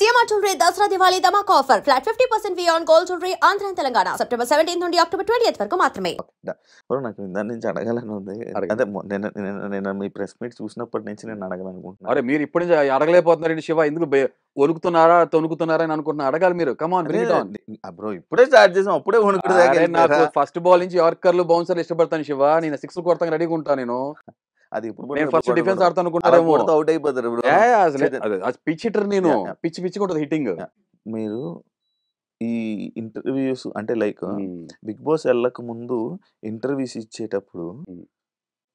CMR jewellery Dasara Diwali ధమాకా offer flat 50% V on gold jewellery Andhra Telangana September 17 నుండి October 20 వరకు మాత్రమే. నాకు దాని నుంచి అడగాలని ఉంది. అదే నేను మీ ప్రెస్ మీట్ చూసినప్పటి నుంచి నేను అడగాలనుకుంటున్నాను. అరే మీరు ఇప్పుడు అడగలేకపోతున్నారండి శివ, ఎందుకు వణుకుతున్నారా తొణుకుతున్నారా అని అనుకుంటున్నా, అడగాలి మీరు. కమాన్ బ్రో, ఇప్పుడే స్టార్ట్ చేసాం, అప్పుడే నాకు ఫస్ట్ బాల్ నుంచి యార్కర్లు బౌన్సర్లు ఇష్టపడతాను శివ. నేను 6 కొడతాను రెడీగా ఉంటాను. అది ఇప్పుడు నేను ఫస్ట్ డిఫెన్స్ ఆడతాను అనుకుంటారేమో, అవుట్ అయిపోతారు. పిచ్ హిటర్ నేను, పిచ్చి ఉంటుంది హిట్టింగ్. మీరు ఈ ఇంటర్వ్యూస్ అంటే లైక్ బిగ్ బాస్ వెళ్ళక ముందు ఇంటర్వ్యూస్ ఇచ్చేటప్పుడు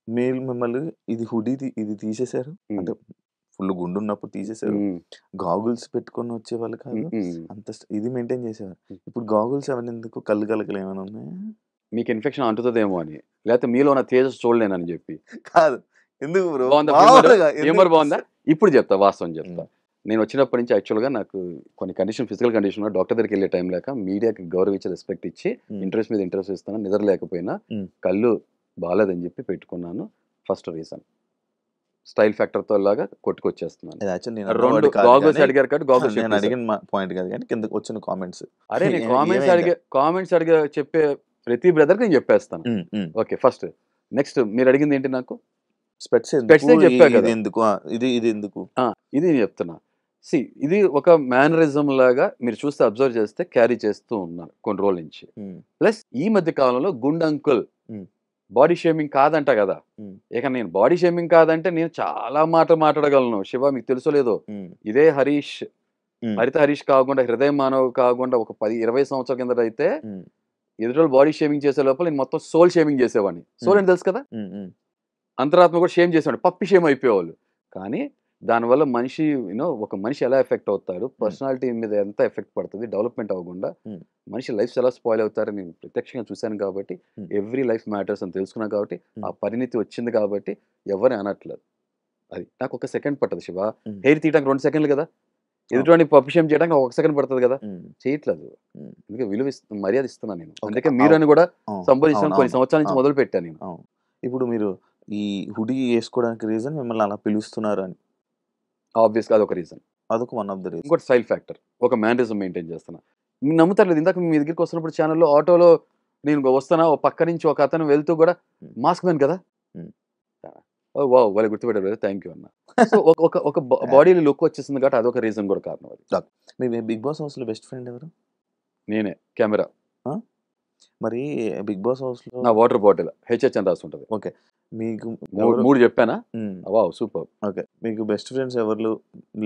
మీరు మిమ్మల్ని ఇది హుడీ ఇది తీసేశారు, అంటే ఫుల్ గుండు ఉన్నప్పుడు తీసేశారు. గాగుల్స్ పెట్టుకొని వచ్చేవాళ్ళు కాదు, అంత ఇది మెయింటైన్ చేసేవారు. ఇప్పుడు గాగుల్స్ అవన్నీ ఎందుకు, కళ్ళు కలకలు ఏమైనా ఉన్నాయా? మీకు ఇన్ఫెక్షన్ అంటుతుందేమో అని, లేకపోతే మీలో నా తేజస్ చూడలేనని చెప్పి కాదు. ఎందుకు బ్రో, బాగుందా? ఇప్పుడు చెప్తా, వాస్తవం చెప్తా. నేను వచ్చినప్పటి నుంచి యాక్చువల్గా నాకు కొన్ని కండిషన్, ఫిజికల్ కండిషన్, డాక్టర్ దగ్గరికి వెళ్ళే టైం లేక మీడియాకి గౌరవించి రెస్పెక్ట్ ఇచ్చి ఇంట్రెస్ట్ మీద ఇంట్రెస్ట్ ఇస్తాను, నిద్ర లేకపోయినా కళ్ళు బాగాలేదని చెప్పి పెట్టుకున్నాను. ఫస్ట్ రీజన్ స్టైల్ ఫ్యాక్టర్ తో లాగా కొట్టుకొచ్చేస్తున్నాను. అడిగారు కాబట్టి గాగుల్స్ అడిగిన పాయింట్ కాదు కానీ కింద వచ్చిన కామెంట్స్. అరే నేను కామెంట్స్ అడిగే చెప్పే ప్రతి బ్రదర్ నేను చెప్పేస్తాను. ఓకే, ఫస్ట్ నెక్స్ట్ మీరు అడిగింది ఏంటి? నాకు స్పెట్స్ ఇది నేను చెప్తున్నా. ఇది ఒక మేనరిజం లాగా మీరు చూస్తే అబ్జర్వ్ చేస్తే క్యారీ చేస్తూ ఉన్నారు కొన్ని రోజుల నుంచి. ప్లస్ ఈ మధ్య కాలంలో గుండ్ అంకుల్ బాడీ షేమింగ్ కాదంట కదా. ఇక నేను బాడీ షేమింగ్ కాదంటే నేను చాలా మాట్లాడగలను శివ, మీకు తెలుసో లేదో. ఇదే హరిత హరీష్ కాకుండా, హృదయ మానవ్ కాకుండా ఒక 10-20 సంవత్సరాల కింద అయితే ఎదురు బాడీ షేమింగ్ చేసే లోపల నేను మొత్తం సోల్ షేమింగ్ చేసేవాడిని. సోల్ అని తెలుసు కదా, అంతరాత్మ కూడా షేమ్ చేసేవాడు, పప్పి షేమ్ అయిపోయేవాళ్ళు. కానీ దానివల్ల మనిషి ఒక మనిషి ఎలా ఎఫెక్ట్ అవుతాడు, పర్సనాలిటీ మీద ఎంత ఎఫెక్ట్ పడుతుంది, డెవలప్మెంట్ అవ్వకుండా మనిషి లైఫ్ ఎలా స్పాయిల్ అవుతారు నేను ప్రత్యక్షంగా చూశాను కాబట్టి, ఎవ్రీ లైఫ్ మ్యాటర్స్ అని తెలుసుకున్నా కాబట్టి, ఆ పరిణితి వచ్చింది కాబట్టి ఎవరు అనట్లేదు. అది నాకు ఒక సెకండ్ పట్టదు శివ. హెయిర్ తీయడానికి 2 సెకండ్లు కదా, ఎదుటి పప్పు షేమ్ చేయడానికి 1 సెకండ్ పడుతుంది కదా. చేయట్లేదు, అందుకే విలువ మర్యాద ఇస్తున్నాను నేను. అందుకే మీరు అని కూడా సంబోధించడం కొన్ని సంవత్సరాల నుంచి మొదలు పెట్టాను నేను. ఇప్పుడు మీరు ఈ హుడీ వేసుకోవడానికి రీజన్ మిమ్మల్ని అలా పిలుస్తున్నారు అని ఆబ్వియస్గా అదొక రీజన్, అదొక వన్ ఆఫ్ ద రీజన్. ఇంకోటి స్టైల్ ఫ్యాక్టర్, ఒక మేనరిజం మెయింటైన్ చేస్తున్నా. మీరు నమ్ముతారు లేదు, ఇందాక మీ దగ్గరికి వస్తున్నప్పుడు ఛానల్లో ఆటోలో నేను వస్తున్నా, ఒక పక్క నుంచి ఒక అతను వెళ్తూ కూడా మాస్క్ మ్యాన్ కదా, వావ్ వాళ్ళు గుర్తుపెట్టారు, థ్యాంక్ యూ అన్న. సో ఒక బాడీ లుక్ వచ్చేసింది కాబట్టి అదొక రీజన్ కూడా కారణం. అది మీ బిగ్ బాస్ హౌస్ లో బెస్ట్ ఫ్రెండ్ ఎవరు? నేనే. కెమెరా. మరి బిగ్ బాస్ హౌస్ లో నా వాటర్ బాటిల్ హెచ్హెచ్ అని రాసి ఉంటుంది. ఓకే, మీకు 3 చెప్పానా? Wow super. ఓకే, మీకు బెస్ట్ ఫ్రెండ్స్ ఎవరు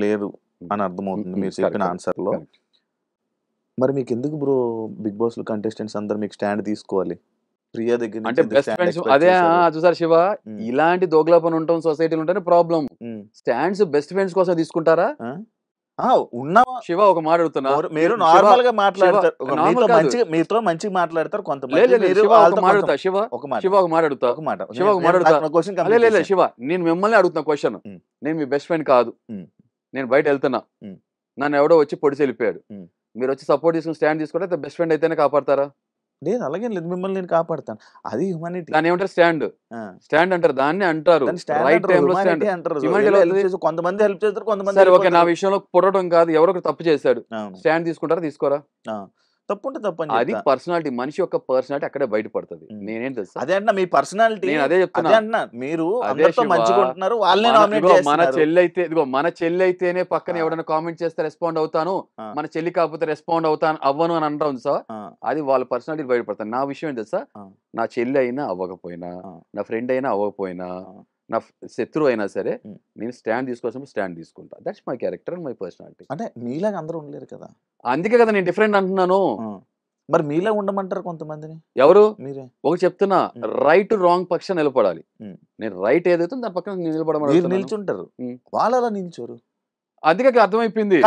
లేరు అని అర్థమవుతుంది మీరు చెప్పిన ఆన్సర్ లో. మరి మీకు ఎందుకు బ్రో బిగ్ బాస్ లో కంటెస్టెంట్స్ అందరు మీకు స్టాండ్ తీసుకోవాలి? ప్రియా దగ్గర అంటే బెస్ట్ ఫ్రెండ్స్ అదే చూసారు శివ, ఇలాంటి దోగ్లాపన ఉంటాం సొసైటీలో ఉంటేనే ప్రాబ్లం. స్టాండ్స్ బెస్ట్ ఫ్రెండ్స్ కోసం తీసుకుంటారా? శివ ఒక మాట అడుగుతున్నా, మీరు నార్మల్ గా మాట్లాడతారు, మీతో మంచిగా మాట్లాడతారు కొంతమంది. శివ నేను మిమ్మల్ని అడుగుతున్నా క్వశ్చన్, నేను మీ బెస్ట్ ఫ్రెండ్ కాదు, నేను బయట వెళ్తున్నా, నన్ను ఎవడో వచ్చి పొడిచి వెళ్ళిపోయాడు, మీరు వచ్చి సపోర్ట్ తీసుకుని స్టాండ్ తీసుకుంటే బెస్ట్ ఫ్రెండ్ అయితేనే కాపాడతారా? లేదు, అలాగే లేదు, మిమ్మల్ని నేను కాపాడతాను, అది హ్యూమానిటీ. దాన్ని ఏమంటారు? స్టాండ్ అంటారు, దాన్ని అంటారు. కొంతమంది హెల్ప్ చేస్తారు, కొంతమంది. సరే ఓకే, నా విషయంలో పొడవడం కాదు, ఎవరో తప్పు చేశాడు, స్టాండ్ తీసుకుంటారా తీసుకోరా? తప్పుంటే తప్పని, అది పర్సనాలిటీ, మనిషి యొక్క పర్సనాలిటీ అక్కడే బయటపడుతుంది. నేనేం తెలుసు, అదే అంటున్నా, మీ పర్సనాలిటీ. నేను అదే చెప్తున్నా, మీరు మంచిగా ఉంటున్నారు, వాళ్ళని మన చెల్లి అయితేనే పక్కన ఎవరైనా కామెంట్ చేస్తే రెస్పాండ్ అవుతాను, మన చెల్లి కాకపోతే రెస్పాండ్ అవ్వను అని అంటాం సార్. అది వాళ్ళ పర్సనాలిటీ బయటపడతాను. నా విషయం ఏంటి సార్, నా చెల్లి అయినా అవ్వకపోయినా, నా ఫ్రెండ్ అయినా అవ్వకపోయినా, నా శత్రువు అయినా సరే నేను స్టాండ్ తీసుకోవాల్సినప్పుడు స్టాండ్ తీసుకుంటా. That's my character and my personality. అంటే మీలాగా అందరూ ఉండలేరు కదా, అందుకే కదా నేను డిఫరెంట్ అంటున్నాను. మరి మీలా ఉండమంటారు కొంతమందిని. ఎవరు? మీరే. ఒక చెప్తున్నా, రైట్ రాంగ్ పక్షం నిలబడాలి. నేను రైట్ ఏదైతే దాని పక్కన నిలబడమని నిల్చుంటారు, వాళ్ళు అలా నిల్చోరు. అందుకే అర్థమైపోయింది,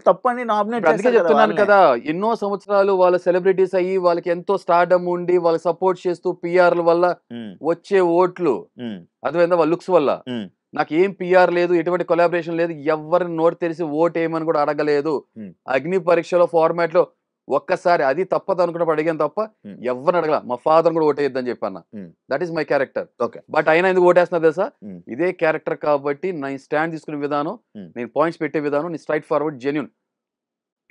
తప్పని అందుకే చెప్తున్నాను కదా. ఎన్నో సంవత్సరాలు వాళ్ళ సెలబ్రిటీస్ అయ్యి వాళ్ళకి ఎంతో స్టార్డమ్ ఉండి వాళ్ళకి సపోర్ట్ చేస్తూ పిఆర్ల వల్ల వచ్చే ఓట్లు, అర్థమైందా, వాళ్ళ లుక్స్ వల్ల. నాకు ఏం పిఆర్ లేదు, ఎటువంటి కొలాబరేషన్ లేదు, ఎవరిని నోటు తెరిచి ఓట్ ఏమని కూడా అడగలేదు. అగ్ని పరీక్షలో ఫార్మాట్ లో ఒక్కసారి అది తప్పదు అనుకున్నప్పుడు అడిగాను తప్ప ఎవరిని అడగల. మా ఫాదర్ కూడా ఓటేయద్దని చెప్పాను. That is my character. But అయినా ఎందుకు ఓటేస్తున్నా తెలుసా, ఇదే క్యారెక్టర్ కాబట్టి నేను స్టాండ్ తీసుకునే విధానం, నేను పాయింట్స్ పెట్టే విధానం, నేను straight forward genuine.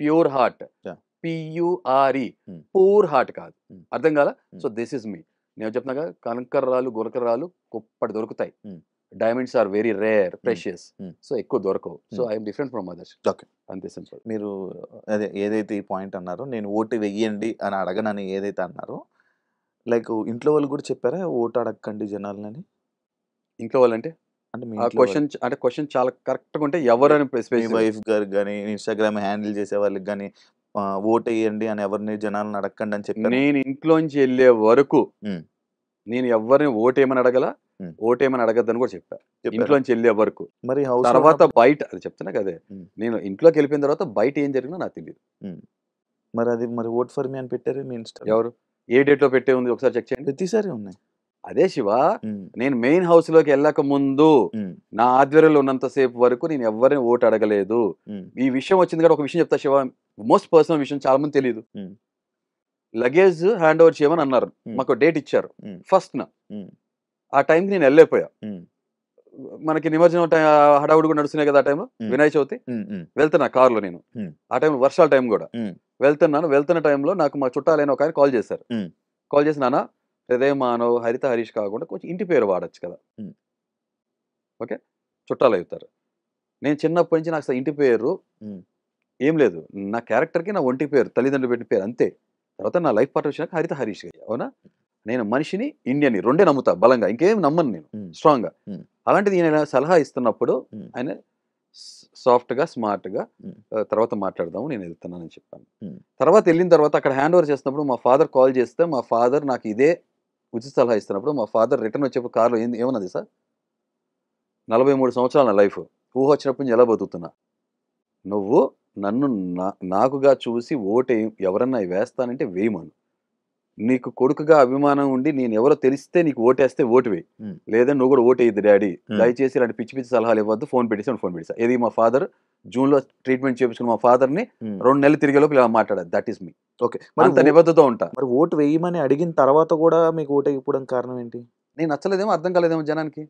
Pure heart, Yeah. PURE, Hmm. Poor heart కాదు. Hmm. అర్థం కాల? Hmm. So this is me. నేను చెప్తున్నా కదా, కనకర్రాలు గురకరాలు కుప్పటి దొరుకుతాయి. Hmm. Diamonds are very rare, precious. Hmm. So ఎక్కువ దొరకవు. So Hmm. I'm different from others. Okay. అంతే సింపుల్. మీరు అదే ఏదైతే ఈ పాయింట్ అన్నారో, నేను ఓటు వెయ్యండి అని అడగనని ఏదైతే అన్నారో, లైక్ ఇంట్లో వాళ్ళు కూడా చెప్పారా ఓటు అడగకండి జనాలని? ఇంట్లో వాళ్ళంటే అంటే మీ ఆ ఇంట్లో వాళ్ళు, క్వశ్చన్ అంటే క్వశ్చన్ చాలా కరెక్ట్గా ఉంటే ఎవరని మీ specific- వైఫ్ గారు కానీ ఇన్స్టాగ్రామ్ హ్యాండిల్ చేసే వాళ్ళకి కానీ ఓటు వేయండి అని ఎవరిని జనాలను అడగకండి అని చెప్పారు? నేను ఇంట్లోంచి వెళ్ళే వరకు Hmm. నేను ఎవరిని ఓటేమని అడగల, Hmm. ఓటేమని అడగద్దని కూడా చెప్పా. ఇంట్లోంచి వెళ్ళే వరకు. మరి హౌస్ తర్వాత బయట అది చెప్తున్నా కదే, Hmm. నేను ఇంట్లోకి వెళ్ళిపోయిన తర్వాత బయట ఏం జరిగినా నాకు తెలియదు. మరి అది మరి ఓట్ ఫర్ మీ అని పెట్టారు మీ ఇన్స్టా? ఎవరు ఏ డేట్ లో పెట్టే ఉంది ఒకసారి చెక్ చేయండి. ప్రతిసారి ఉన్నాయి. అదే శివ, నేను మెయిన్ హౌస్ లోకి వెళ్ళక ముందు నా ఆధ్వర్యంలో ఉన్నంతసేపు వరకు నేను ఎవరిని ఓటు అడగలేదు. ఈ విషయం వచ్చింది కదా, ఒక విషయం చెప్తా శివ, మోస్ట్ పర్సనల్ విషయం, చాలా మంది తెలియదు. లగేజ్ హ్యాండ్ ఓవర్ చేయమని అన్నారు, మాకు డేట్ ఇచ్చారు ఫస్ట్ నా. ఆ టైంకి నేను వెళ్ళిపోయా. మనకి నిమజ్జనం హడావుడి కూడా నడుస్తున్నాయి కదా ఆ టైంలో, వినాయక చవితి. వెళ్తున్నా కారులో నేను, ఆ టైంలో వర్షాల టైం కూడా. వెళ్తున్న టైంలో నాకు మా చుట్టాలైన ఒక ఆయన కాల్ చేశారు. కాల్ చేసి, నాన్న హృదయ మానవ్ హరిత హరీష్ కాకుండా కొంచెం ఇంటి పేరు వాడచ్చు కదా. ఓకే, చుట్టాలు అవుతారు. నేను చిన్నప్పటి నుంచి నాకు అసలు ఇంటి పేరు ఏం లేదు, నా క్యారెక్టర్కి నా ఒంటి పేరు తల్లిదండ్రులు పెట్టిన పేరు అంతే. తర్వాత నా లైఫ్ పార్ట్ వచ్చినాక హరిత హరీష్ గారు. అవునా, నేను మనిషిని ఇండియన్ని రెండే నమ్ముతా బలంగా, ఇంకేం నమ్మను నేను స్ట్రాంగ్గా. అలాంటిది ఈయన సలహా ఇస్తున్నప్పుడు ఆయన సాఫ్ట్గా స్మార్ట్గా తర్వాత మాట్లాడదాము నేను వెళ్తున్నానని చెప్పాను. తర్వాత వెళ్ళిన తర్వాత అక్కడ హ్యాండ్ ఓవర్ చేస్తున్నప్పుడు మా ఫాదర్ కాల్ చేస్తే, మా ఫాదర్ నాకు ఇదే ఉచిత సలహా ఇస్తున్నప్పుడు మా ఫాదర్ రిటర్న్ వచ్చేప్పుడు కార్లో ఏమన్నది, సార్ 43 సంవత్సరాల నా లైఫ్, ఊహ వచ్చినప్పుడు నుంచి ఎలా బతుకుతున్నా, నువ్వు నన్ను నాకుగా చూసి ఓటు ఎవరన్నా వేస్తానంటే వేయమను. నీకు కొడుకుగా అభిమానం ఉండి నేను ఎవరో తెలిస్తే నీకు ఓటేస్తే ఓటు వేయి, లేదని నువ్వు కూడా ఓటేయద్దు డాడీ, దయచేసి ఇలాంటి పిచ్చి పిచ్చి సలహాలు ఇవ్వద్దు, ఫోన్ పెట్టేసా. ఇది మా ఫాదర్ జూన్లో ట్రీట్మెంట్ చేయించుకున్న మా ఫాదర్ని 2 నెలలు తిరిగేలోపు ఇలా మాట్లాడారు. That is me. ఓకే, అంత నిబద్ధతో ఉంటా. మరి ఓటు వేయమని అడిగిన తర్వాత కూడా మీకు ఓటు వేయకపోవడం కారణం ఏంటి? నేను నచ్చలేదేమో, అర్థం కాలేదేమో జనానికి.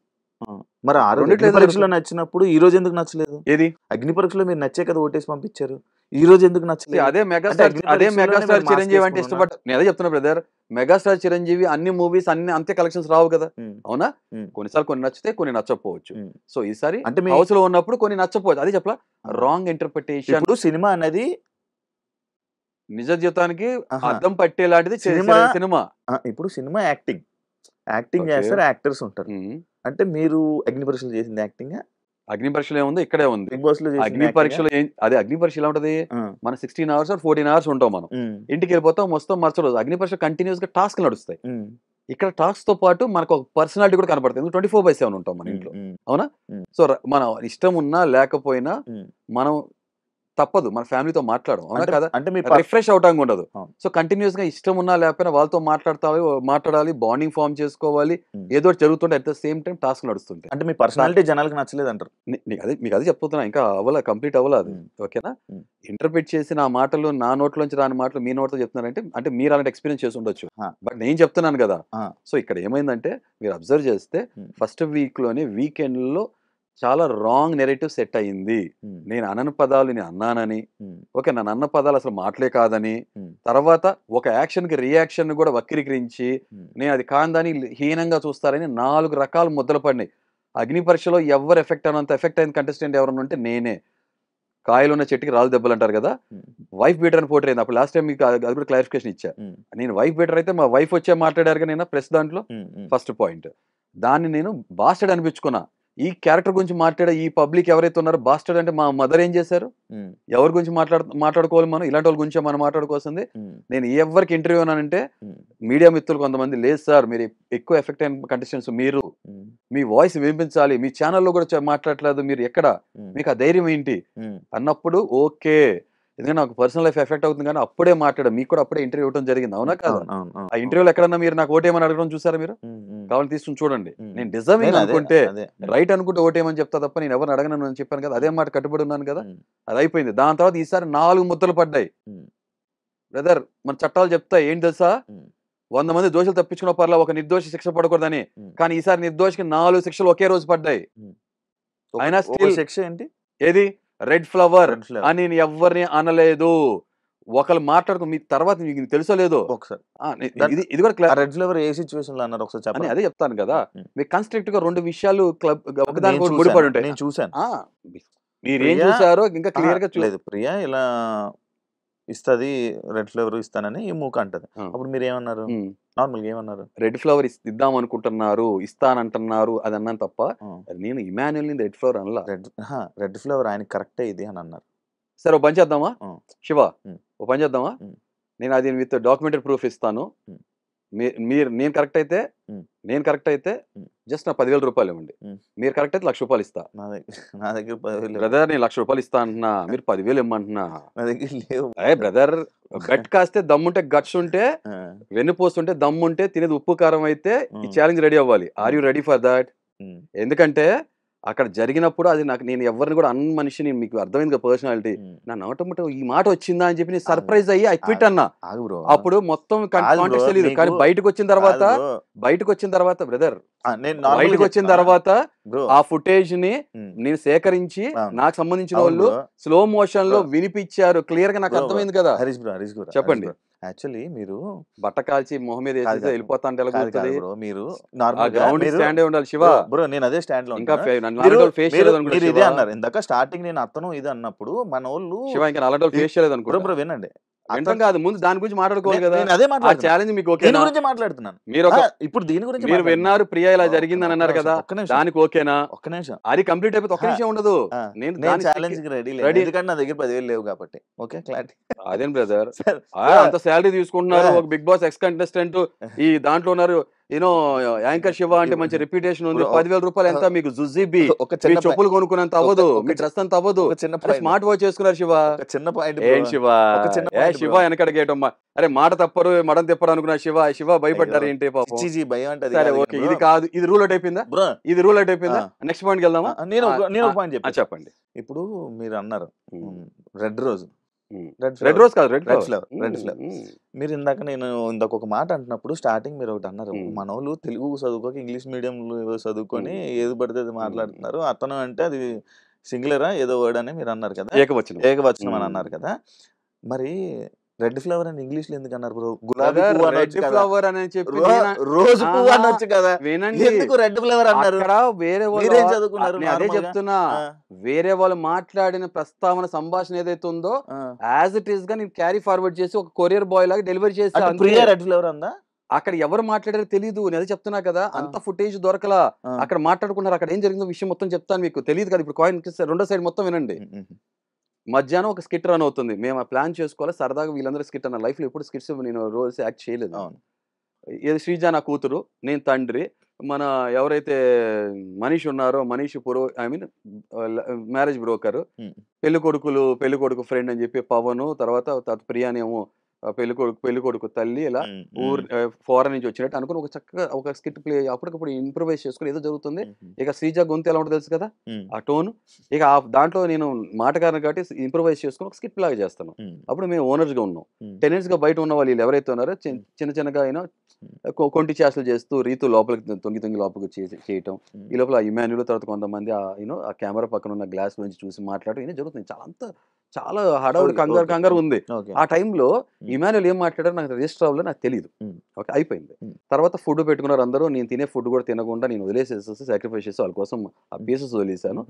మరి ఆ రోజు అగ్ని పరీక్షలో నచ్చినప్పుడు ఈ రోజు ఎందుకు నచ్చలేదు? ఏది అగ్ని పరీక్షలో మీరు నచ్చే కదా ఓటేసి పంపించారు, ఈ రోజు ఎందుకు నచ్చలేదు? అదే మెగాస్టార్ చిరంజీవి అంటే ఇష్టపడ్డా. నేను అదే చెప్తున్నా బ్రదర్, మెగాస్టార్ చిరంజీవి అన్ని మూవీస్ అన్ని అంతే కలెక్షన్స్ రావు కదా. అవునా, కొన్నిసార్లు కొన్ని నచ్చితే కొన్ని నచ్చకపోవచ్చు. సో ఈసారి అంటే హౌస్ లో ఉన్నప్పుడు కొన్ని నచ్చకపోవచ్చు, అదే చెప్పలా రాంగ్ ఇంటర్ప్రిటేషన్. ఇప్పుడు సినిమా అనేది నిజ జీవితానికి అర్థం పట్టేలాంటిది సినిమా. ఇప్పుడు సినిమా యాక్టింగ్ చేస్తారు, యాక్టర్స్ ఉంటారు. అంటే మీరు అగ్ని పరీక్షలు చేసింది యాక్టింగ్? అగ్ని పరీక్షలు ఏముంది, ఇక్కడే ఉంది. బిగ్ బాస్ లో అగ్ని పరీక్షలు అదే అగ్ని పరీక్ష ఎలా ఉంటది, మన 16 hours 14 hours ఉంటాం మనం, ఇంటికి వెళ్ళిపోతాం, వస్తాం మరుసటి రోజు. అగ్ని పరీక్ష కంటిన్యూస్ గా టాస్క్ నడుస్తాయి. ఇక్కడ టాస్క్ తో పాటు మనకు ఒక పర్సనాలిటీ కూడా కనపడుతుంది. 24/7 ఉంటాం మన ఇంట్లో. అవునా, సో మన ఇష్టం ఉన్నా లేకపోయినా మనం తప్పదు, మన ఫ్యామిలీతో మాట్లాడడం. అవునా కదా, అంటే రిఫ్రెష్ అవటానికి ఉండదు. సో కంటిన్యూస్ గా ఇష్టం ఉన్నా లేకపోయినా వాళ్ళతో మాట్లాడాలి, బాండింగ్ ఫార్మ్ చేసుకోవాలి, ఏదో జరుగుతుంటే at the same time task నడుస్తుంటాయి. అంటే మీ పర్సనాలిటీ జనాలకు నచ్చలేదు అంటారు? మీకు అదే చెప్తున్నా, ఇంకా కంప్లీట్ అవ్వలేదు. ఓకేనా, ఇంటర్ప్రిట్ చేసి నా మాటలు నా నోట్లోంచి రాని మాటలు మీ నోట్తో చెప్తున్నారంటే అంటే మీరు అలాంటి ఎక్స్పీరియన్స్ చేసి ఉండొచ్చు, బట్ నేను చెప్తున్నాను కదా. సో ఇక్కడ ఏమైందంటే మీరు అబ్జర్వ్ చేస్తే ఫస్ట్ వీక్ లోనే వీకెండ్ లో చాలా రాంగ్ నెరేటివ్ సెట్ అయ్యింది. నేను అనని పదాలు నేను అన్నానని, ఓకే నన్ను అన్న పదాలు అసలు మాటలే కాదని, తర్వాత ఒక యాక్షన్ కి రియాక్షన్ కూడా వక్రీకరించి నేను అది కాందని హీనంగా చూస్తారని 4 రకాల ముద్దలు పడినాయి. అగ్ని పరీక్షలో ఎవరు ఎఫెక్ట్ అయినంత ఎఫెక్ట్ అయిన కంటెస్టెంట్ ఎవరన్నా ఉంటే నేనే. కాయలున్న చెట్టుకి రాళ్ళు దెబ్బలు అంటారు కదా, వైఫ్ బీటర్ అని పోటీ అయింది. అప్పుడు లాస్ట్ టైం మీకు అది కూడా క్లారిఫికేషన్ ఇచ్చా. నేను వైఫ్ బీటర్ అయితే మా వైఫ్ వచ్చే మాట్లాడారు నేను ప్రెస్ దాంట్లో ఫస్ట్ పాయింట్. దాన్ని నేను బాస్టర్డ్ అనిపించుకున్నా. ఈ క్యారెక్టర్ గురించి మాట్లాడే ఈ పబ్లిక్ ఎవరైతే ఉన్నారో బాస్టర్డ్ అంటే మా మదర్ ఏం చేశారు, ఎవరి గురించి మాట్లాడుకోవాలి మనం, ఇలాంటి వాళ్ళ గురించి మనం మాట్లాడుకోవాల్సింది. నేను ఎవరికి ఇంటర్వ్యూ అన్నానంటే మీడియా మిత్రులు కొంతమంది, లేదు సార్ మీరు ఎక్కువ ఎఫెక్ట్ అయిన కంటెస్టెంట్స్, మీరు మీ వాయిస్ వినిపించాలి, మీ ఛానల్లో కూడా మాట్లాడలేదు, మీరు ఎక్కడ, మీకు ఆ ధైర్యం ఏంటి అన్నప్పుడు ఓకే, ఎందుకంటే నాకు పర్సనల్ లైఫ్ ఎఫెక్ట్ అవుతుంది కానీ అప్పుడే మాట్లాడా. మీకు కూడా అప్పుడే ఇంటర్వ్యూ ఇవ్వడం జరిగింది. అవునా కాదు, ఆ ఇంటర్వ్యూలో ఎక్కడన్నా మీరు నాకు ఓటేమని అడగడం చూసారా? మీరు కావాలి తీసుకుని చూడండి. నేను డిజర్వింగ్ అనుకుంటే రైట్ అనుకుంటే ఓటేమని చెప్తా తప్ప నేను ఎవరిని అడగను అని చెప్పాను కదా, అదే మాట కట్టుబడి ఉన్నాను కదా, అది అయిపోయింది. దాని తర్వాత ఈసారి 4 ముద్దలు పడ్డాయి బ్రదర్. మన చట్టాలు చెప్తా ఏంటి తెలుసా, 100 మంది దోషులు తప్పించుకున్న పర్లా ఒక నిర్దోషి శిక్ష పడకూడదని, కానీ ఈసారి నిర్దోషికి 4 శిక్షలు ఒకే రోజు పడ్డాయి. అయినా స్టిల్ శిక్ష ఏంటి, ఏది రెడ్ ఫ్లవర్ రెడ్ ఫ్లేవర్ అని నేను ఎవరిని అనలేదు. ఒకళ్ళు మాట్లాడుకో మీ తర్వాత మీకు తెలుసో లేదో ఒకసారి ఇది కూడా రెడ్ ఫ్లేవర్ ఏ సిచ్యువేషన్ లో అన్నారు ఒకసారి అని చెప్పండి. అదే చెప్తాను కదా. మీకు కన్స్ట్రక్ట్ గా 2 విషయాలు క్లబ్ ఒకదాని నేను ఒకటి ముడిపడి ఉంటాయి. నేను చూసాను. మీరు ఏం ప్రియా చూసారో ఇంకా క్లియర్ గా లేదు, ప్రియా ఇలా ఇస్తుంది రెడ్ ఫ్లేవర్ ఇస్తానని ఈ మూక అంటది. అప్పుడు మీరు ఏమన్నారు? నార్మల్ గా ఏమన్నారు? రెడ్ ఫ్లవర్ ఇద్దాం అనుకుంటున్నారు, ఇస్తానంటున్నారు అది అన్నాను తప్ప నేను ఇమాన్యుల్ ని రెడ్ ఫ్లవర్ అనలా. రెడ్ ఫ్లేవర్ ఆయన కరెక్టే ఇది అని అన్నారు. సరే ఓ పని చేద్దామా శివ, ఓ పని చేద్దామా, ఉమ్. నేను అది విత్ డాక్యుమెంటరీ ప్రూఫ్ ఇస్తాను. మీరు నేను కరెక్ట్ అయితే జస్ట్ నా 10,000 రూపాయలు ఇవ్వండి. మీరు కరెక్ట్ అయితే 1,00,000 రూపాయలు ఇస్తా. నా దగ్గర 10,000 బ్రదర్ నేను 1,00,000 రూపాయలు ఇస్తా అంటున్నా, మీరు 10,000 ఇమ్మంటున్నా. నా దగ్గర లేవు. బ్రదర్ గట్ కాస్తే దమ్ముంటే గట్స్ ఉంటే వెన్నుపోస్తుంటే దమ్ముంటే తినేది ఉప్పు కారం అయితే ఈ ఛాలెంజ్ రెడీ అవ్వాలి. Are you ready for that? ఎందుకంటే అక్కడ జరిగినప్పుడు అది నాకు నేను ఎవరిని కూడా అన్న మనిషిని మీకు అర్థమైంది పర్సనాలిటీ నా నోటముట ఈ మాట వచ్చిందా అని చెప్పి నేను సర్ప్రైజ్ అయ్యి ఐ క్విట్ అన్నా. అప్పుడు మొత్తం కాంటెక్స్ట్ తెలియదు, కానీ బయటకు వచ్చిన తర్వాత బ్రదర్ బయటకు వచ్చిన తర్వాత ఆ ఫుటేజ్ ని నేను సేకరించి నాకు సంబంధించిన వాళ్ళు స్లో మోషన్ లో వినిపించారు. క్లియర్ గా నాకు అర్థమైంది కదా. చెప్పండి. యాక్చువల్లీ మీరు బట్ట కాల్చి మొహం మీద వేసేసి వెళ్ళిపోతా అంటే మీరు స్టాండ్ ఉండాలి శివ. బ్రో నేను అదే స్టాండ్ లో ఇంకా మీరు ఇదే అన్నారు ఇందాక స్టార్టింగ్ నేను అతను ఇది అన్నప్పుడు మన వాళ్ళు శివ ఇంకా అలాంటి ఫేస్ చేయలేదు అనుకో. బ్రో వినండి, అర్థం కాదు ముందు దాని గురించి మాట్లాడుకోవాలి కదా. అదే ఆ ఛాలెంజ్ మీకు ఓకేనా? గురించి మాట్లాడుతున్నాను. మీరు ఇప్పుడు దీని గురించి మీరు విన్నారు ప్రియా ఇలా జరిగిందని అన్నారు కదా, దానికి ఓకేనా? ఒక్క నిమిషం, అది కంప్లీట్ అయిపోతే ఒక్క నిమిషం ఉండదు. నేను ఛాలెంజ్ కి రెడీ ఎందుకంటే నా దగ్గర 10,000 లేవు కాబట్టి. Okay clarity. అదేం బ్రదర్ అంత శాలరీ తీసుకుంటున్నారు, ఒక బిగ్ బాస్ ఎక్స్ కంటెస్టెంట్ ఈ దాంట్లో ఉన్నారు, యూనో యాంకర్ శివ అంటే మంచి రెప్యుటేషన్ ఉంది. 10,000 రూపాయలు ఎంత మీకు జుజీబీ చెప్పులు కొనుక్కున్నంత అవ్వదు, మీ డ్రెస్ అంత అవ్వదు. స్మార్ట్ వాచ్ చేసుకున్నారు శివ. చిన్న పాయింట్ ఏం శివ శివ వెనకడిగేటమ్మా, అరే మాట తప్పరు మడం తెప్పరు అనుకున్నా శివ భయపడ్డారు ఏంటి పాపం. భయం అంటే సరే ఓకే, ఇది కాదు, ఇది రూల్ అవుట్ అయిపోయిందా? ఇది రూల్ అవుట్ అయిపోయిందా? నెక్స్ట్ పాయింట్ వెళ్దామా? నేను పాయింట్ చెప్పండి. ఇప్పుడు మీరు అన్నారు రెడ్ రోజ్, రెడ్ రోజ్ కాదు రెడ్ ఫ్లేవర్. మీరు ఇందాక ఒక మాట అంటున్నప్పుడు స్టార్టింగ్ మీరు ఒకటి అన్నారు, మన వాళ్ళు తెలుగు చదువుకోక ఇంగ్లీష్ మీడియం చదువుకొని ఏది పడితే అది మాట్లాడుతున్నారు. అతను అంటే అది సింగులరా ఏదో వర్డ్ అని మీరు అన్నారు కదా, ఏకవచనం అని అన్నారు కదా. మరి రెడ్ ఫ్లవర్ అని ఇంగ్లీష్ లో ఎందుకు అన్నారు బ్రో? గులాబీ ఫ్లవర్ అని చెప్పి రోజు పువ్వు అనొచ్చు కదా. వినండి, ఎందుకు రెడ్ ఫ్లవర్ అన్నారు? వేరే వాళ్ళు చదువుకున్నారు. అదే చెప్తున్నా, వేరే వాళ్ళు మాట్లాడిన ప్రస్తావన సంభాషణ ఏదైతే ఉందో యాజ్ ఇట్ ఈస్ గా నేను క్యారీ ఫార్వర్డ్ చేసి ఒక కొరియర్ బాయ్ లాగా డెలివరీ చేసి రెడ్ ఫ్లవర్ అందా అక్కడ ఎవరు మాట్లాడారో తెలీదు. నేను అదే చెప్తున్నా కదా, అంత ఫుటేజ్ దొరకలా. అక్కడ మాట్లాడుకున్నారు, అక్కడ ఏం జరిగిందో విషయం మొత్తం చెప్తాను మీకు. తెలియదు కదా. ఇప్పుడు కాయిన్ రెండో సైడ్ మొత్తం వినండి. మధ్యాహ్నం ఒక స్కిట్ రన్ అవుతుంది, మేము ఆ ప్లాన్ చేసుకోవాలి సరదాగా. వీళ్ళందరూ స్కిట్ అన్న లైఫ్ లో ఎప్పుడు స్కిట్స్ నేను రోజు యాక్ట్ చేయలేదు. ఏది శ్రీజ నా కూతురు, నేను తండ్రి, మన ఎవరైతే మనీష్ ఉన్నారో మనీష్ మ్యారేజ్ బ్రోకర్, పెళ్లి కొడుకు ఫ్రెండ్ అని చెప్పి పవన్, తర్వాత ప్రియాని ఏమో పెళ్లి కొడుకు తల్లి, ఇలా ఫారెన్ నుంచి వచ్చినట్టు అనుకుని ఒక చక్కగా ఒక స్కిట్ ప్లే అప్పటికప్పుడు ఇంప్రూవైజ్ చేసుకుని ఏదో జరుగుతుంది. ఇక శ్రీజ గొంతు ఎలా ఉంటుందో తెలుసు కదా, ఆ టోన్. ఇక దాంట్లో నేను మాటగారిని కాబట్టి ఇంప్రూవైజ్ చేసుకుని ఒక స్కిట్ లాగా చేస్తాను. అప్పుడు మేము ఓనర్స్ గా ఉన్నాం. టెనెంట్స్ గా బయట ఉన్న వాళ్ళు ఎవరైతే ఉన్నారో చిన్నగా అయినా కొంటి చేష్టలు చేస్తూ రీతు లోపలికి తొంగి లోపలికి చేయటం. ఈ లోపల ఇమాన్యుల్ తర్వాత కొంతమంది ఆ కెమెరా పక్కన ఉన్న గ్లాస్ నుంచి చూసి మాట్లాడటం ఇవన్నీ జరుగుతుంది. చాలా హడావుడి కంగారు ఉంది. ఆ టైంలో ఇమాన్యుల్ ఏం మాట్లాడారో నాకు రిజిస్టర్ అవ్వలో నాకు తెలియదు. ఓకే, అయిపోయింది. తర్వాత ఫుడ్ పెట్టుకున్నారు అందరూ. నేను తినే ఫుడ్ కూడా తినకుండా నేను వదిలేసేసి సాక్రిఫైస్ చేసి వాళ్ళ కోసం ఆ పీసెస్ వదిలేసాను.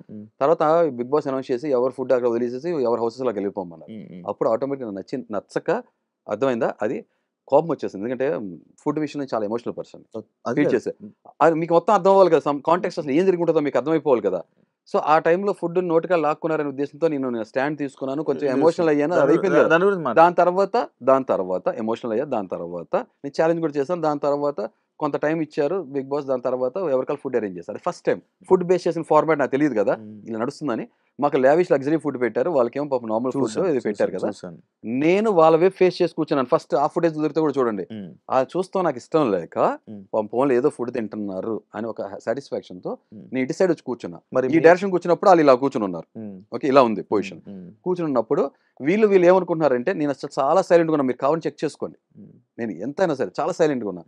తర్వాత బిగ్ బాస్ అనౌన్స్ చేసి ఎవరు ఫుడ్ అక్కడ వదిలేసేసి ఎవరి హౌసెస్ లాగా వెళ్ళిపోమన్నారు. అప్పుడు ఆటోమేటిక్ నచ్చక అర్థమైందా, అది కోపం వచ్చేసింది. ఎందుకంటే ఫుడ్ విషయంలో చాలా ఎమోషనల్ పర్సన్ ఫీల్ చేసే అది మీకు మొత్తం అర్థం అవ్వాలి కదా. కాంటెక్స్ట్ అసలు ఏం జరుగుతుందో మీకు అర్థమైపోవాలి కదా. సో ఆ టైంలో ఫుడ్ నోటిగా లాక్కున్నారనే ఉద్దేశంతో నేను స్టాండ్ తీసుకున్నాను. కొంచెం ఎమోషనల్ అయ్యాను, అది అయిపోయింది కదా. దాని తర్వాత ఎమోషనల్ అయ్యా. దాని తర్వాత నేను ఛాలెంజ్ కూడా చేశాను. దాని తర్వాత కొంత టైం ఇచ్చారు బిగ్ బాస్. దాని తర్వాత ఎవరికాలు ఫుడ్ అరేంజ్ చేశారు. ఫస్ట్ టైం ఫుడ్ బేస్ చేసిన ఫార్మాట్ నాకు తెలియదు కదా, ఇలా నడుస్తుందని. మాకు లావిష్ లగ్జరీ ఫుడ్ పెట్టారు, వాళ్ళకేమో పాపం నార్మల్ ఫుడ్ ఇది పెట్టారు కదా. నేను వాళ్ళ వైపు ఫేస్ చేసి కూర్చున్నాను. ఫస్ట్ ఆ ఫుటేజ్ దొరికితే కూడా చూడండి. అది చూస్తూ నాకు ఇష్టం లేక ఫోన్లో ఏదో ఫుడ్ తింటున్నారు అని ఒక సాటిస్ఫాక్షన్ తో నేను ఇటు సైడ్ వచ్చి కూర్చున్నా. మరి ఈ డైరెక్షన్ కూర్చున్నప్పుడు వాళ్ళు ఇలా కూర్చుని ఉన్నారు. ఓకే, ఇలా ఉంది పొజిషన్. కూర్చున్నప్పుడు వీళ్ళు ఏమనుకుంటున్నారంటే నేను అసలు చాలా సైలెంట్గా ఉన్నా. మీరు కావాలని చెక్ చేసుకోండి, నేను ఎంతైనా సరే చాలా సైలెంట్గా ఉన్నా.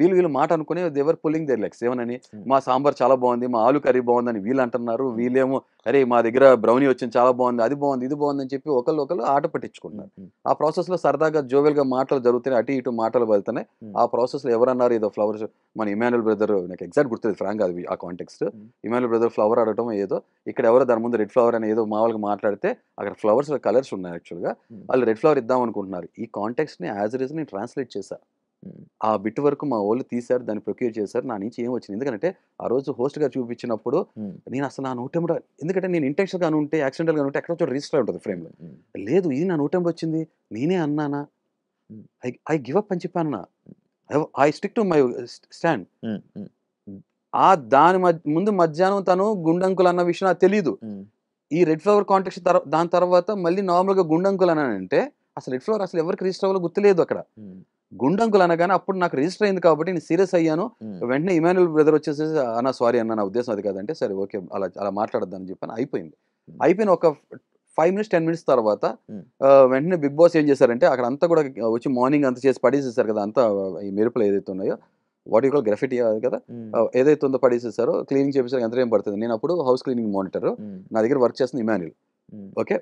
వీళ్ళు మాట అనుకుని దేవర్ పుల్లింగ్ దేర్ లెగ్స్ ఏమనని మా సాంబార్ చాలా బాగుంది, మా ఆలు కర్రీ బాగుందని వీళ్ళు అంటున్నారు, వీళ్ళేమో అరే మా దగ్గర బ్రౌనీ వచ్చింది చాలా బాగుంది, అది బాగుంది, ఇది బాగుంది అని చెప్పి ఒకళ్ళు ఆట పట్టించుకుంటున్నారు. ఆ ప్రాసెస్ లో సరదాగా జోవెల్గా మాటలు జరుగుతున్నాయి, అటు ఇటు మాటలు వెళ్తున్నాయి. ఆ ప్రాసెస్ లో ఎవరన్నారు ఏదో ఫ్లవర్స్, మన ఇమాన్యుల్ బ్రదర్, నాకు ఎగ్జాక్ట్ గుర్తుంది ఫ్రాంక్ అది ఆ కాంటెక్స్ట్, ఇమాన్యుల్ బ్రదర్ ఫ్లవర్ ఆడటం ఏదో, ఇక్కడ ఎవరో దాని ముందు రెడ్ ఫ్లవర్ అని ఏదో మామూలుగా మాట్లాడితే అక్కడ ఫ్లవర్స్ కలర్స్ ఉన్నాయి యాక్చువల్గా, వాళ్ళు రెడ్ ఫ్లవర్ ఇద్దాం అనుకుంటున్నారు. ఈ కాంటెక్స్ట్ ని యాజ్ ఇట్ ఈస్ నేను ట్రాన్స్లేట్ చేశా. ఆ బిట్ వరకు మా వాళ్ళు తీశారు, దాన్ని ప్రొక్యూర్ చేశారు, నా నుంచి ఏం వచ్చింది. ఎందుకంటే ఆ రోజు హోస్ట్ గారు చూపించినప్పుడు నేను అసలు నా నోటెంబ, ఎందుకంటే నేను ఇంటెన్షన్ గా ఉంటే యాక్సిడెంటల్ గా ఉంటే ఎక్కడ చోట రిజిస్టర్ ఉంటుంది ఫ్రేమ్ లో, లేదు ఇది నా నోటెంబ వచ్చింది, నేనే అన్నానా, ఐ గివ్ అప్ అని చెప్పాను, I stick to my stand. ఆ దాని ముందు మధ్యాహ్నం తను గుండంకులు అన్న విషయం నాకు తెలియదు. ఈ రెడ్ ఫ్లవర్ కాంటెక్స్ట్ దాని తర్వాత మళ్ళీ నార్మల్ గా గుండంకులు అనంటే అసలు రెడ్ ఫ్లవర్ అసలు ఎవరికి రిజిస్టర్ అవ్వాలో గుర్తులేదు. అక్కడ గుండంకులు అనగానే అప్పుడు నాకు రిజిస్టర్ అయింది కాబట్టి నేను సీరియస్ అయ్యాను. వెంటనే ఇమాన్యుల్ బ్రదర్ వచ్చేసి అన్న సారీ అన్న, నా ఉద్దేశం అది కాదంటే సరే ఓకే అలా మాట్లాడద్దని చెప్పాను. అయిపోయిన ఒక 5 minutes 10 minutes తర్వాత వెంటనే బిగ్ బాస్ ఏం చేశారంటే అక్కడ అంతా కూడా వచ్చి మార్నింగ్ అంతా చేసి పడేసేసారు కదా, అంతా ఈ మెరుపులు ఏదైతే ఉన్నాయో వాట్ యూ కాల్ గ్రాఫిటీ కదా, ఏదైతే ఉందో పడేసేసారో క్లీనింగ్ చేసేసరికి ఎంత ఏం పడుతుంది. నేను అప్పుడు హౌస్ క్లీనింగ్ మానిటర్, నా దగ్గర వర్క్ చేస్తుంది ఇమాన్యుల్, ఓకే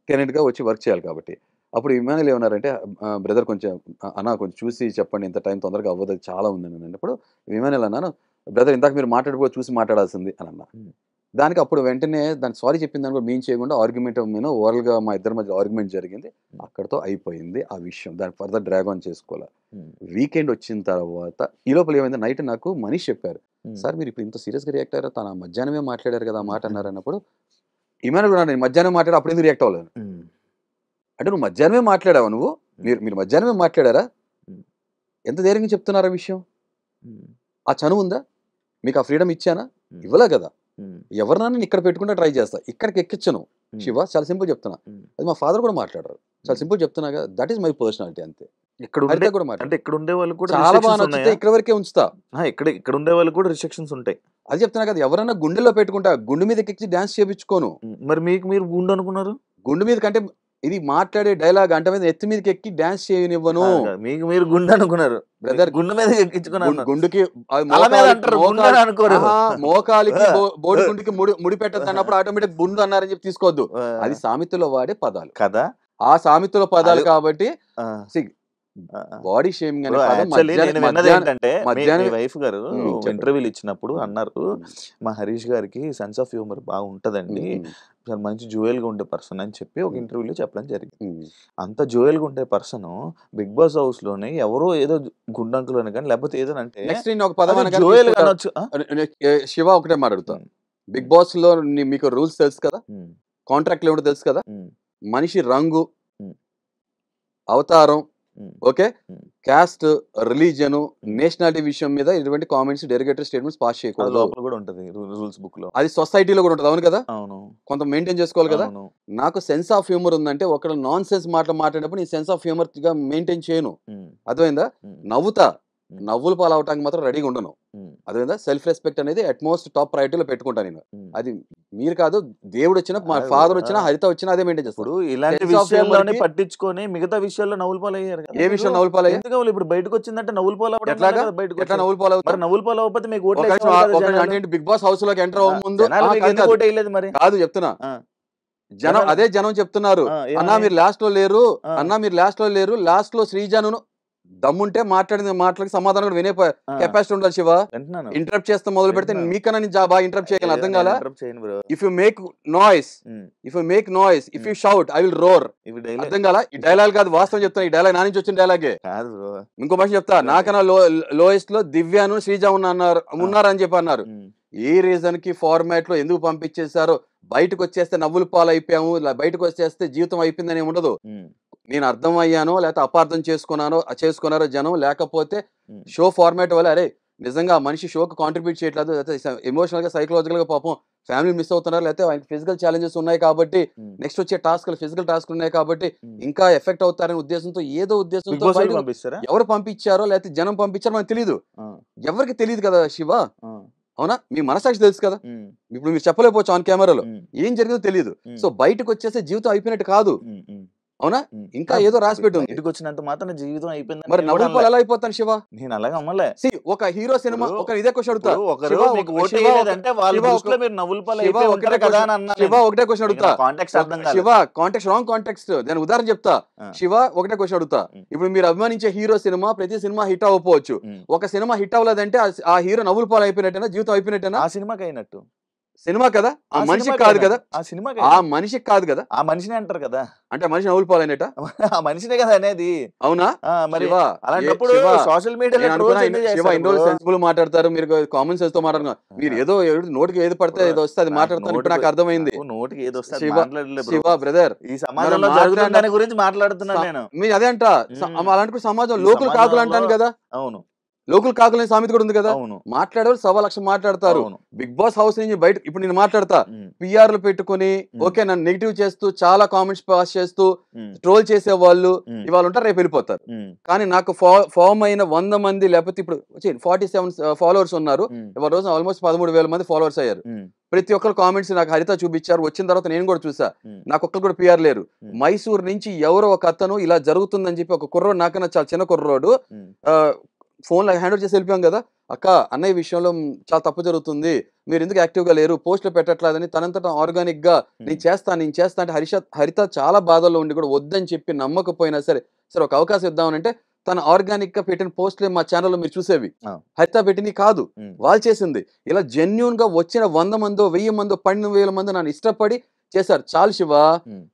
కెనెట్గా వచ్చి వర్క్ చేయాలి కాబట్టి. అప్పుడు ఇమాన్యుల్ ఏమన్నారంటే బ్రదర్ కొంచెం అన్న కొంచెం చూసి చెప్పండి, ఇంత టైం తొందరగా అవ్వదు, అది చాలా ఉందని అన్నప్పుడు ఇమాన్యుల్ అన్నాను, బ్రదర్ ఇందాక మీరు మాట్లాడిపో చూసి మాట్లాడాల్సింది అని అన్నా. దానికి అప్పుడు వెంటనే దానికి సారీ చెప్పింది దాన్ని కూడా మీన్ చేయకుండా ఆర్గ్యుమెంట్ మీద ఓవరాల్గా మా ఇద్దరి మధ్య ఆర్గ్యుమెంట్ జరిగింది, అక్కడితో అయిపోయింది ఆ విషయం. దానికి ఫర్దర్ డ్రాగ్ ఆన్ చేసుకోవాలి. వీకెండ్ వచ్చిన తర్వాత ఈ లోపల ఏమైంది, నైట్ నాకు మనీష్ చెప్పారు, సార్ మీరు ఇప్పుడు ఇంత సీరియస్గా రియాక్ట్ అయ్యారు, తన మధ్యాహ్నమే మాట్లాడారు కదా మాట అన్నారు అన్నప్పుడు ఇమాన్యుల్ నేను మధ్యాహ్నం మాట్లాడి అప్పుడు ఎందుకు రియాక్ట్ అవ్వలేదు అంటే, నువ్వు మధ్యాహ్నమే మాట్లాడావా, మీరు మధ్యాహ్నమే మాట్లాడారా, ఎంత ధైర్యంగా చెప్తున్నారా విషయం, ఆ చనువు ఉందా మీకు, ఆ ఫ్రీడమ్ ఇచ్చానా, ఇవ్వలే కదా, ఎవరినైనా నేను ఇక్కడ పెట్టుకుంటే ట్రై చేస్తా, ఇక్కడికి ఎక్కించను శివ, చాలా సింపుల్ చెప్తున్నా, అది మా ఫాదర్ కూడా మాట్లాడారు, చాలా సింపుల్ చెప్తున్నా కదా, దట్ ఈస్ మై పర్సనాలిటీ అంతే. అంటే ఇక్కడ ఉండే వాళ్ళు కూడా చాలా బాగా నచ్చితే ఇక్కడ వరకే ఉంచుతా, ఇక్కడ ఉండే వాళ్ళు కూడా రిస్ట్రిక్షన్స్ ఉంటాయి, అది చెప్తున్నా కదా, ఎవరైనా గుండెలో పెట్టుకుంటా, గుండె మీద ఎక్కి డాన్స్ చేయించుకోను. మరి మీరు గుండె అనుకున్నారు, గుండె మీద కంటే ఇది మాట్లాడే డైలాగ్ అంటే మీద ఎత్తి మీదకి ఎక్కి డాన్స్ చేయనివ్వను. మీరు గుండె అనుకున్నారు బ్రదర్, గుండె మీద ఎక్కించుకున్నారు, గుండుకి మోకాలికి బోడి గుండుకి ముడి పెట్టద్దు అన్నప్పుడు ఆటోమేటిక్ గుండు అన్నారని చెప్పి తీసుకోవద్దు, అది సామెతలో వాడే పదాలు కదా, ఆ సామెతలో పదాలు కాబట్టి బాడీ షేమింగ్ అనే వైఫ్ గారు ఇంటర్వ్యూలు ఇచ్చినప్పుడు అన్నారు, మా హరీష్ గారికి సెన్స్ ఆఫ్ హ్యూమర్ బాగుంటదండి, మంచి జోయల్ గా ఉండే పర్సన్ అని చెప్పి ఒక ఇంటర్వ్యూలో చెప్పడం జరిగింది. అంత జోయల్ గా ఉండే పర్సన్ బిగ్ బాస్ హౌస్ లోనే ఎవరో ఏదో గుండంకులు అని కానీ లేకపోతే ఏదో అంటే జోయల్ అనొచ్చు. శివ ఒకటే మాట్లాడుతా, బిగ్ బాస్ లో మీకు రూల్స్ తెలుసు కదా, కాంట్రాక్ట్ ఏమిటో తెలుసు కదా, మనిషి రంగు, అవతారం, ఓకే, క్యాస్ట్, రిలీజియన్, నేషనాలిటీ విషయం మీద ఇటువంటి కామెంట్స్, డెరిగేటరీ స్టేట్మెంట్స్ పాస్ చేయకూడదు, కూడా ఉంటుంది రూల్స్ బుక్ లో, అది సొసైటీలో కూడా ఉంటుంది. అవును కదా, అవును, కొంత మెయింటైన్ చేసుకోవాలి కదా. నాకు సెన్స్ ఆఫ్ హ్యూమర్ ఉందంటే ఒకళ్ళు నాన్ సెన్స్ మాట్లాడినప్పుడు నేను సెన్స్ ఆఫ్ హ్యూమర్ గా మెయింటైన్ చేయను, అర్థమైందా, నవ్వుతా, నవ్వులు పాలవటానికి మాత్రం రెడీగా ఉండను, అదేవిధంగా సెల్ఫ్ రెస్పెక్ట్ అనేది అట్మోస్ట్ టాప్ ప్రయారిటీలో పెట్టుకుంటాను నేను. అది మీరు కాదు, దేవుడు వచ్చినా, మా ఫాదర్ వచ్చినా, హరిత వచ్చినా అదే మెయింటైన్ చేస్తాడు. ఇలాంటి విషయాల్లోనే పట్టించుకొని మిగతా విషయాల్లో నవ్వులు పాలయ్యారు. ఏ విషయం నవ్వులు పాలయ్యారు? ఇప్పుడు బయటకు వచ్చిందంటే నవ్వులు పాలవుతారు. ఎట్లా నవ్వులు పాలవుతారు? నవ్వులు పాలవకపోతే మీకు అంటే బిగ్ బాస్ హౌస్ లోకి ఎంటర్ అవ్వ ముందు మరి కాదు చెప్తున్నా, జనం చెప్తున్నారు, అన్నా మీరు లాస్ట్ లో లేరు, అన్నా మీరు లాస్ట్ లో లేరు, లాస్ట్ లో శ్రీజాను దమ్ముంటే మాట్లాడిన మాటలకి సమాధానం కూడా వినే కెపాసిటీ ఉండాలి. శివ ఇంటరప్ట్ చేస్తే మొదలు పెడితే మీకన్నా నేను బాగా ఇంటరప్ట్ చేయగలను, అర్థం కాలా? If you make noise, if you shout I will roar, అర్థం కాలా? ఈ డైలాగ్ కాదు, వాస్తవం చెప్తాను, ఈ డైలాగ్ నా నుంచి వచ్చిన డైలాగే. ఇంకో భాష చెప్తా, నాకన్నా లోయెస్ట్ లో దివ్యాను శ్రీజ ఉన్నారని చెప్పి అన్నారు. ఏ రీజన్ కి ఫార్మాట్ లో ఎందుకు పంపించేశారో, బయటకు వచ్చేస్తే నవ్వులు పాలు అయిపోయాము, బయటకు వచ్చేస్తే జీవితం అయిపోయిందని ఉండదు. నేను అర్థం అయ్యానో లేకపోతే అపార్థం చేసుకున్నారో జనం, లేకపోతే షో ఫార్మాట్ వల్ల అరే నిజంగా మనిషి షోకి కాంట్రిబ్యూట్ చేయట్లేదు, లేకపోతే ఎమోషనల్ గా సైకలాజికల్ గా పాపం ఫ్యామిలీ మిస్ అవుతున్నారు, లేకపోతే ఆయనకి ఫిజికల్ ఛాలెంజెస్ ఉన్నాయి కాబట్టి నెక్స్ట్ వచ్చే ఫిజికల్ టాస్క్లు ఉన్నాయి కాబట్టి ఇంకా ఎఫెక్ట్ అవుతారనే ఉద్దేశంతో, ఏదో ఉద్దేశంతో ఎవరు పంపించారో లేకపోతే జనం పంపించారో మనకు తెలియదు, ఎవరికి తెలియదు కదా శివ, అవునా? మీ మనసాక్షి తెలుసు కదా, ఇప్పుడు మీరు చెప్పలేకపోవచ్చు ఆన్ కెమెరాలో ఏం జరిగిందో తెలియదు. సో బయటకు వచ్చేస్తే జీవితం అయిపోయినట్టు కాదు, అవునా? ఇంకా ఏదో రాసి పెట్టి ఉంది. ఇంటికి వచ్చినంత మాత్రం జీవితం అయిపోయింది. మరి నవ్వుల పాలు ఎలా అయిపోతాను శివ? నేను అలాగే అమ్మలే. ఒక హీరో సినిమా ఒక ఇదే క్వశ్చన్ అడుగుతా. ఒకరు మీకు ఓటు వేయలేదంటే వాళ్ళ దృష్టిలో మీరు నవ్వుల పాలు అయిపోయి ఉంటారు కదా అని అన్నా. శివ ఒకటే క్వశ్చన్ అడుగుతా. కాంటెక్స్ట్ అర్థం కాదు. Shiva context wrong context. నేను ఉదాహరణ చెప్తా. శివ ఒకటే క్వశ్చన్ అడుగుతా. ఇప్పుడు మీరు అభిమానించే హీరో సినిమా ప్రతి సినిమా హిట్ అవ్వకపోవచ్చు. ఒక సినిమా హిట్ అవ్వలేదంటే ఆ హీరో నవ్వుల పాలు అయిపోయినట్టేనా, జీవితం అయిపోయినట్టేనా? ఆ సినిమాకి అయినట్టు. సినిమా కదా, ఆ మనిషికి కాదు కదా. ఆ సినిమా ఆ మనిషికి కాదు కదా. ఆ మనిషిని అంటారు కదా. అంటే మనిషి నవ్వుల పాలు అయినట్ట. ఆ మనిషినే కదా అనేది. అవునా? మరి అలాంటప్పుడు సోషల్ మీడియాలో సెన్సిబుల్ మాట్లాడతారు, మీరు కామన్ సెన్స్ తో మాట్లాడుతున్నారు. మీరు ఏదో నోటికి ఏది పడితే ఏదో వస్తే అది మాట్లాడతారు. ఇప్పుడు నాకు అర్థమైంది. నోటికి ఏదో వస్తే శివ బ్రదర్, ఈ సమాజంలో జరుగుతున్న దాని గురించి మాట్లాడుతున్నాను నేను. మీరు అదే అంట. అలాంటి సమాజం లోకల్ కాకులు అంటాను కదా. అవును, లోకల్ కాకులని సామెత కూడా ఉంది కదా. మాట్లాడేవాళ్ళు 1.25 మాట్లాడతారు. బిగ్ బాస్ హౌస్ నుంచి బయట ఇప్పుడు నేను మాట్లాడతా, పిఆర్లు పెట్టుకుని ఓకే నన్ను నెగిటివ్ చేస్తూ చాలా కామెంట్స్ పాస్ చేస్తూ ట్రోల్ చేసే వాళ్ళు ఇవాళ ఉంటారు, రేపు వెళ్ళిపోతారు. కానీ నాకు ఫామ్ అయిన 100 మంది లేకపోతే ఇప్పుడు 47 ఫాలోవర్స్ ఉన్నారు. ఇవాళ రోజు ఆల్మోస్ట్ 13,000 మంది ఫాలోవర్స్ అయ్యారు. ప్రతి ఒక్కరు కామెంట్స్ నాకు హరిత చూపించారు. వచ్చిన తర్వాత నేను కూడా చూసా, నాకు ఒక్కరు కూడా పిఆర్ లేరు. మైసూర్ నుంచి ఎవరో ఒక అతను ఇలా జరుగుతుందని చెప్పి ఒక కుర్రోడు, నాకన్నా చాలా చిన్న కుర్రోడు, ఫోన్ లో హ్యాండ్ ఓవర్ చేసి వెళ్ళిపోయాం కదా. అక్క అన్నయ్య విషయంలో చాలా తప్పు జరుగుతుంది, మీరు ఎందుకు యాక్టివ్ గా లేరు, పోస్టులు పెట్టట్లేదని తనంతటా ఆర్గానిక్ గా నేను చేస్తా అంటే హరిత చాలా బాధల్లో ఉండి కూడా వద్దని చెప్పి నమ్మకపోయినా సరే ఒక అవకాశం ఇద్దామనంటే తన ఆర్గానిక్ గా పెట్టిన పోస్టులు మా ఛానల్లో మీరు చూసేవి. హరిత పెట్టింది కాదు, వాళ్ళు చేసింది. ఇలా జెన్యూన్ గా వచ్చిన 100 మందో 1000 మందో 12,000 మందో నన్ను ఇష్టపడి చేశారు. చాలు శివ.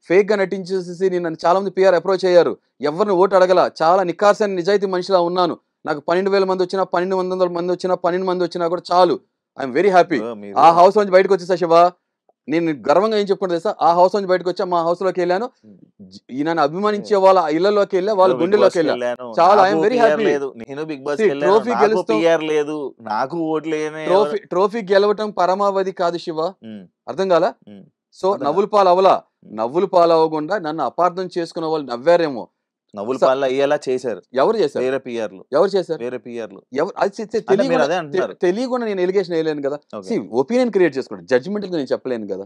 ఫేక్ గా నటించేసి నన్ను చాలా మంది పిఆర్ అప్రోచ్ అయ్యారు. ఎవరిని ఓటు అడగల. చాలా నికార్సైన నిజాయితీ మనిషిలా ఉన్నాను. నాకు 12,000 మంది వచ్చినా 1,200 మంది వచ్చినా 12 మంది వచ్చినా కూడా చాలు. I'm very happy. ఆ హౌస్ నుంచి బయటకు వచ్చేసా శివ. నేను గర్వంగా ఏం చెప్పుకుంటా తెలుసా, ఆ హౌస్ నుంచి బయటకు వచ్చా, మా హౌస్ లోకి వెళ్ళాను, నన్ను అభిమానించే వాళ్ళ ఇళ్లలోకి వెళ్ళా, వాళ్ళ గుండెలోకి వెళ్ళాను. చాలా I'm very happy. Trophy trophy గెలవటం పరమావధి కాదు శివ, అర్థం కాలా? సో నవ్వుల పాలు అవలా. నవ్వుల పాలు అవ్వకుండా నన్ను అపార్థం చేసుకున్న వాళ్ళు నవ్వారేమో. నవ్వుల పాలు అయ్యేలా చేశారు. ఎవరు చేశారు? వేరే పిఆర్లు. ఎవరు చేశారు? వేరే పిఆర్లు. ఎవరు? అది తెలియకుండా నేను ఎలిగేషన్ వేయలేను కదా. ఒపీనియన్ క్రియేట్ చేసుకోండి, జడ్జిమెంట్ నేను చెప్పలేను కదా.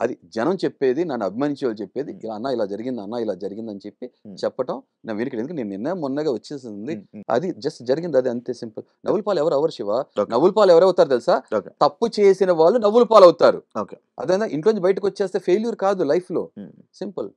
అది జనం చెప్పేది, నన్ను అభిమానించే వాళ్ళు చెప్పేది, ఇలా అన్న ఇలా జరిగింది, అన్న ఇలా జరిగింది అని చెప్పి చెప్పటం నా వెనుక. ఎందుకంటే నేను నిన్న మొన్నగా వచ్చేసింది, అది జస్ట్ జరిగింది, అది అంతే సింపుల్. నవ్వుల పాలు ఎవరు శివ? నవ్వుల పాలు ఎవరవుతారు తెలుసా? తప్పు చేసిన వాళ్ళు నవ్వుల పాలు అవుతారు. అదే ఇంట్లోంచి బయటకు వచ్చేస్తే ఫెయిల్యూర్ కాదు లైఫ్ లో. సింపుల్.